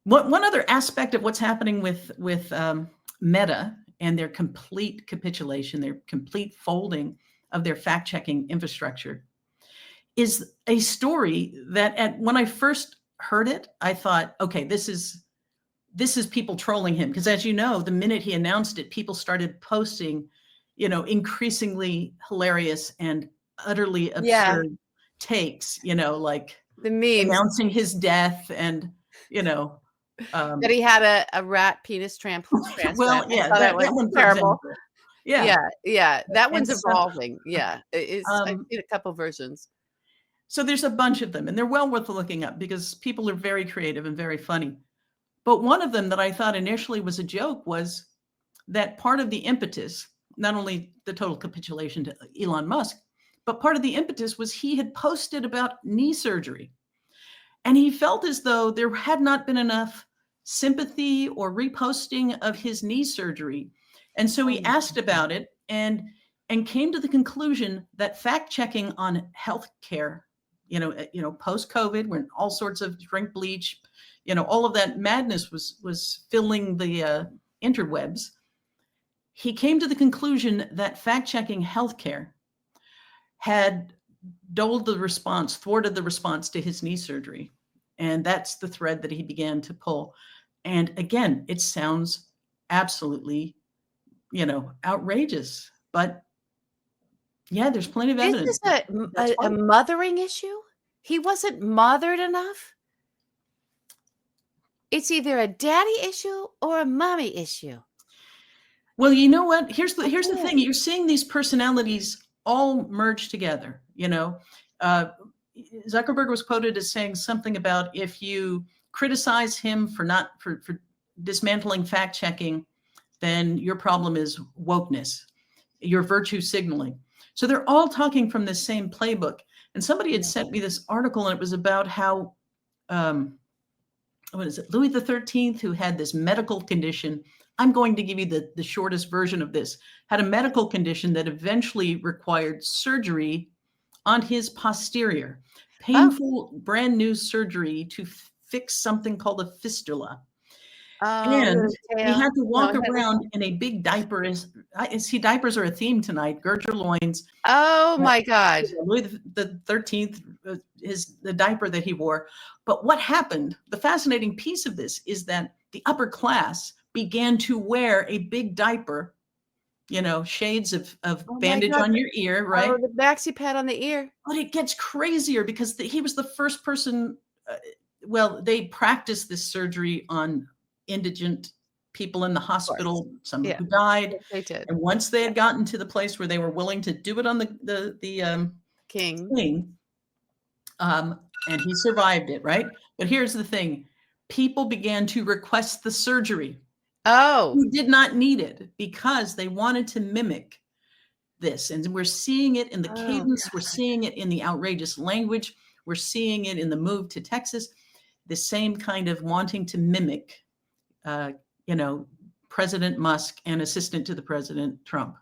One other aspect of what's happening with Meta and their complete capitulation, their complete folding of their fact-checking infrastructure, is a story that when I first heard it, I thought, okay, this is people trolling him. Because as you know, the minute he announced it, people started posting, increasingly hilarious and utterly absurd takes, like the memes announcing his death and, that he had a rat penis transplant. well, yeah, that one terrible. Yeah. That one's so, evolving. Yeah, I've seen a couple versions. So there's a bunch of them, and they're well worth looking up because people are very creative and very funny. But one of them that I thought initially was a joke was that part of the impetus, not only the total capitulation to Elon Musk, but part of the impetus was he had posted about knee surgery. And he felt as though there had not been enough sympathy or reposting of his knee surgery. And so he asked about it and came to the conclusion that fact-checking on healthcare, post-COVID, when all sorts of drink bleach, all of that madness was filling the interwebs. He came to the conclusion that fact-checking healthcare had thwarted the response to his knee surgery. And that's the thread that he began to pull. And again, it sounds absolutely, outrageous, but yeah, there's plenty of evidence. Is this a mothering issue? He wasn't mothered enough? It's either a daddy issue or a mommy issue. Well, you know what? Here's the thing. You're seeing these personalities all merge together. Zuckerberg was quoted as saying something about if you criticize him for dismantling fact checking, then your problem is wokeness, your virtue signaling. So they're all talking from the same playbook. And somebody had sent me this article, and it was about how, Louis XIII, who had this medical condition. I'm going to give you the shortest version of this, had a medical condition that eventually required surgery on his posterior, painful brand new surgery to fix something called a fistula. And he had to walk around in a big diaper. Diapers are a theme tonight. Gird your loins. Oh my God. Louis the 13th, the diaper that he wore. But what happened, the fascinating piece of this is that the upper class began to wear a big diaper, shades of bandage on your ear, right? Oh, the maxi pad on the ear. But it gets crazier because he was the first person. They practiced this surgery on indigent people in the hospital, some who died. They did. And once they had gotten to the place where they were willing to do it on the king, and he survived it, right? But here's the thing. People began to request the surgery. Oh. Who did not need it because they wanted to mimic this. And we're seeing it in the cadence. We're seeing it in the outrageous language. We're seeing it in the move to Texas. The same kind of wanting to mimic, President Musk and assistant to the President Trump.